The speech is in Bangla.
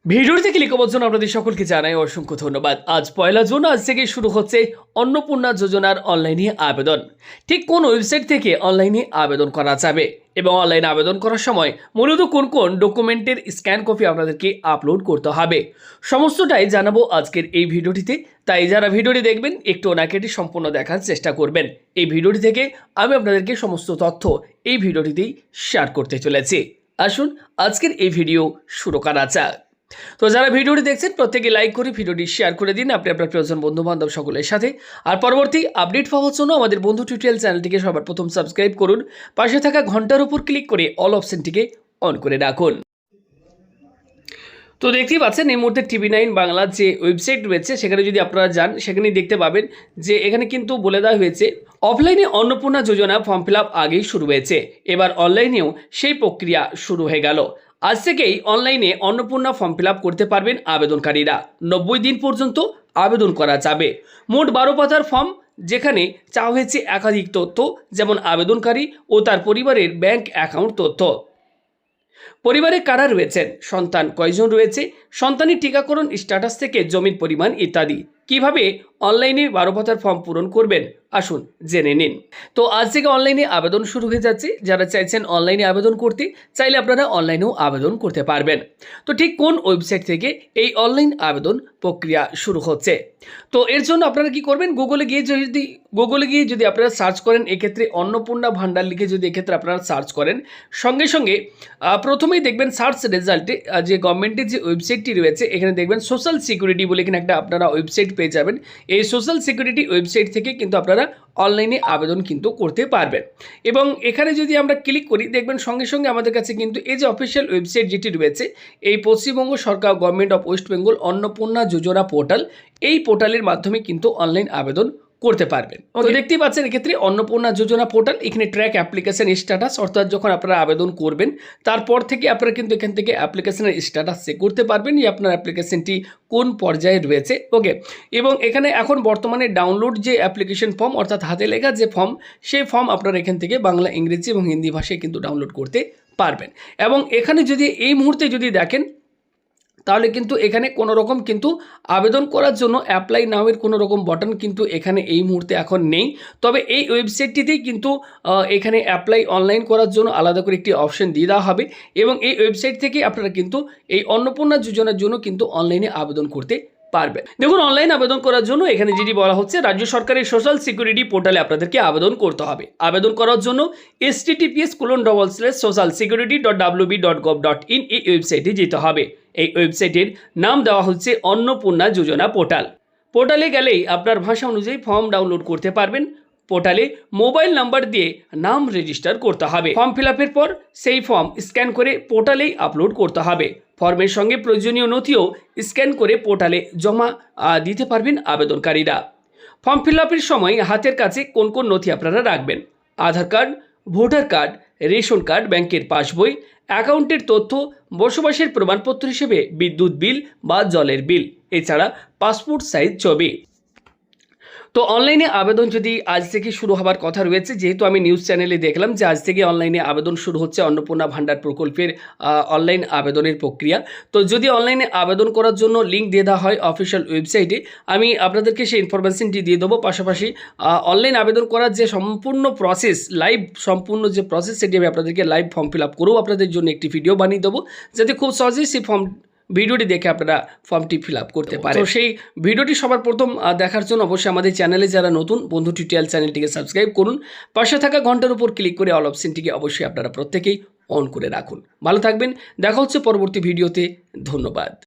ভিডিওতে ক্লিক করার জন্য আপনাদের সকলকে জানাই অসংখ্য ধন্যবাদ। আজ 1 জুন, আজ থেকে শুরু হচ্ছে অন্নপূর্ণা যোজনার অনলাইনে আবেদন। ঠিক কোন ওয়েবসাইট থেকে অনলাইনে আবেদন করা যাবে এবং অনলাইনে আবেদন করার সময় মূলত কোন কোন ডকুমেন্টের স্ক্যান কপি আপনাদেরকে আপলোড করতে হবে, সমস্তটাই জানাবো আজকের এই ভিডিওটিতে। তাই যারা ভিডিওটি দেখবেন একটু না কেটে সম্পূর্ণ দেখার চেষ্টা করবেন। এই ভিডিওটি থেকে আমি আপনাদেরকে সমস্ত তথ্য এই ভিডিওটিতেই শেয়ার করতে চলেছি। আসুন আজকের এই ভিডিও শুরু করা যাক। তো যারা ভিডিওটি দেখছেন প্রত্যেকে লাইক করে ভিডিওটি শেয়ার করে দিন আপনি আপনার প্রিয়জন বন্ধু বান্ধব সকলের সাথে। আর পরবর্তী আপডেট পাওয়ার জন্য আমাদের বন্ধু টিউটোরিয়াল চ্যানেলটিকে সবার প্রথম সাবস্ক্রাইব করুন। পাশে থাকা ঘন্টার উপর ক্লিক করে অল অপশনটিকে অন করে রাখুন। তো দেখতেই পাচ্ছেন এই মুহূর্তে TV9 বাংলার যে ওয়েবসাইট রয়েছে সেখানে যদি আপনারা যান সেখানে দেখতে পাবেন যে এখানে কিন্তু বলে দেওয়া হয়েছে অফলাইনে অন্নপূর্ণা যোজনা ফর্ম ফিল আপ আগেই শুরু হয়েছে, এবার অনলাইনেও সেই প্রক্রিয়া শুরু হয়ে গেল। আজ থেকেই অনলাইনে অন্নপূর্ণা ফর্ম ফিল আপ করতে পারবেন আবেদনকারীরা। 90 দিন পর্যন্ত আবেদন করা যাবে। মোট 12 পাতার ফর্ম, যেখানে চাওয়া হয়েছে একাধিক তথ্য, যেমন আবেদনকারী ও তার পরিবারের ব্যাংক অ্যাকাউন্ট তথ্য, পরিবারে কারা রয়েছেন, সন্তান কয়জন রয়েছে, সন্তানের টিকাকরণ স্ট্যাটাস থেকে জমির পরিমাণ ইত্যাদি। কিভাবে অনলাইনে 12 পাতার ফর্ম পূরণ করবেন আসুন জেনে নিন। তো আজ থেকে অনলাইনে আবেদন শুরু হয়ে যাচ্ছে। যারা চাইছেন অনলাইনে আবেদন করতে, চাইলে আপনারা অনলাইনেও আবেদন করতে পারবেন। তো ঠিক কোন ওয়েবসাইট থেকে এই অনলাইন আবেদন প্রক্রিয়া শুরু হচ্ছে, তো এর জন্য আপনারা কি করবেন, গুগলে গিয়ে যদি আপনারা সার্চ করেন, এক্ষেত্রে অন্নপূর্ণা ভান্ডার লিখে যদি এক্ষেত্রে আপনারা সার্চ করেন, সঙ্গে সঙ্গে প্রথমেই দেখবেন সার্চ রেজাল্টে যে গভর্নমেন্টের যে ওয়েবসাইটটি রয়েছে এখানে দেখবেন সোশ্যাল সিকিউরিটি বলে এখানে একটা আপনারা ওয়েবসাইট পেয়ে যাবেন। এই সোশ্যাল সিকিউরিটি ওয়েবসাইট থেকে কিন্তু আপনারা অনলাইনে আবেদন কিন্তু করতে পারবেন। এবং এখানে যদি আমরা ক্লিক করি দেখবেন সঙ্গে সঙ্গে আমাদের কাছে কিন্তু এই যে অফিসিয়াল ওয়েবসাইট যেটি রয়েছে, এই পশ্চিমবঙ্গ সরকার government of West Bengal Annapurna Yojana portal, এই পোর্টালের মাধ্যমে কিন্তু অনলাইন আবেদন করতে পারবেন। তো দেখতেই পাচ্ছেন এক্ষেত্রে অন্নপূর্ণা যোজনা পোর্টাল, এখানে ট্র্যাক অ্যাপ্লিকেশন স্ট্যাটাস, অর্থাৎ যখন আপনারা আবেদন করবেন তারপর থেকে আপনারা কিন্তু এখান থেকে অ্যাপ্লিকেশনের স্ট্যাটাস চেক করতে পারবেন যে আপনার অ্যাপ্লিকেশনটি কোন পর্যায়ে রয়েছে। ওকে, এবং এখানে এখন বর্তমানে ডাউনলোড যে অ্যাপ্লিকেশন ফর্ম, অর্থাৎ হাতে লেখা যে ফর্ম, সেই ফর্ম আপনারা এখান থেকে বাংলা, ইংরেজি এবং হিন্দি ভাষায় কিন্তু ডাউনলোড করতে পারবেন। এবং এখানে যদি এই মুহূর্তে যদি দেখেন তাহলে কিন্তু এখানে কোনো রকম কিন্তু আবেদন করার জন্য অ্যাপ্লাই নাওয়ের কোনো রকম বাটন কিন্তু এখানে এই মুহূর্তে এখন নেই। তবে এই ওয়েবসাইটটিতেই কিন্তু এখানে অ্যাপ্লাই অনলাইন করার জন্য আলাদা করে একটি অপশন দিয়ে দেওয়া হবে এবং এই ওয়েবসাইট থেকে আপনারা কিন্তু এই অন্নপূর্ণা যোজনার জন্য কিন্তু অনলাইনে আবেদন করতে পারবেন। দেখুন, অনলাইন আবেদন করার জন্য এখানে যেটি বলা হচ্ছে, রাজ্য সরকারের সোশ্যাল সিকিউরিটি পোর্টালে আপনাদেরকে আবেদন করতে হবে। আবেদন করার জন্য https://socialsecurity.wb.gov.in এই ওয়েবসাইটে যেতে হবে। এই ওয়েবসাইটের নাম দেওয়া হচ্ছে অন্নপূর্ণা যোজনা পোর্টাল। পোর্টালে গেলেই আপনার ভাষা অনুযায়ী ফর্ম ডাউনলোড করতে পারবেন। পোর্টালে মোবাইল নাম্বার দিয়ে নাম রেজিস্টার করতে হবে। ফর্ম ফিল আপের পর সেই ফর্ম স্ক্যান করে পোর্টালেই আপলোড করতে হবে। ফর্মের সঙ্গে প্রয়োজনীয় নথিও স্ক্যান করে পোর্টালে জমা দিতে পারবেন আবেদনকারীরা। ফর্ম ফিল আপের সময় হাতের কাছে কোন কোন নথি আপনারা রাখবেন: Aadhaar card, voter card, ration card, ব্যাংকের পাসবই, অ্যাকাউন্টের তথ্য, বসবাসের প্রমাণপত্র হিসেবে বিদ্যুৎ বিল বা জলের বিল, এছাড়া পাসপোর্ট সাইজ ছবি। তো অনলাইনে আবেদন যদি আজ থেকে শুরু হওয়ার কথা রয়েছে, যেহেতু আমি নিউজ চ্যানেলে দেখলাম যে আজ থেকে অনলাইনে আবেদন শুরু হচ্ছে অন্নপূর্ণা ভান্ডার প্রকল্পের অনলাইন আবেদনের প্রক্রিয়া। তো যদি অনলাইনে আবেদন করার জন্য লিঙ্ক দিয়ে দেওয়া হয় অফিসিয়াল ওয়েবসাইটে, আমি আপনাদেরকে সেই ইনফরমেশনটি দিয়ে দেবো। পাশাপাশি অনলাইন আবেদন করার যে সম্পূর্ণ প্রসেস, সম্পূর্ণ যে প্রসেস, সেটি আমি আপনাদেরকে লাইভ ফর্ম ফিল আপ করেও আপনাদের জন্য একটি ভিডিও বানিয়ে দেবো, যাতে খুব সহজেই সেই ভিডিওটি দেখে আপনারা ফর্মটি ফিল আপ করতে পারেন। তো সেই ভিডিওটি সবার প্রথম দেখার জন্য অবশ্যই আমাদের চ্যানেলে যারা নতুন বন্ধু টিউটোরিয়াল চ্যানেলটিকে সাবস্ক্রাইব করুন। পাশে থাকা ঘন্টার উপর ক্লিক করে অল অপশনটিকে অবশ্যই আপনারা প্রত্যেকেই অন করে রাখুন। ভালো থাকবেন, দেখা হচ্ছে পরবর্তী ভিডিওতে। ধন্যবাদ।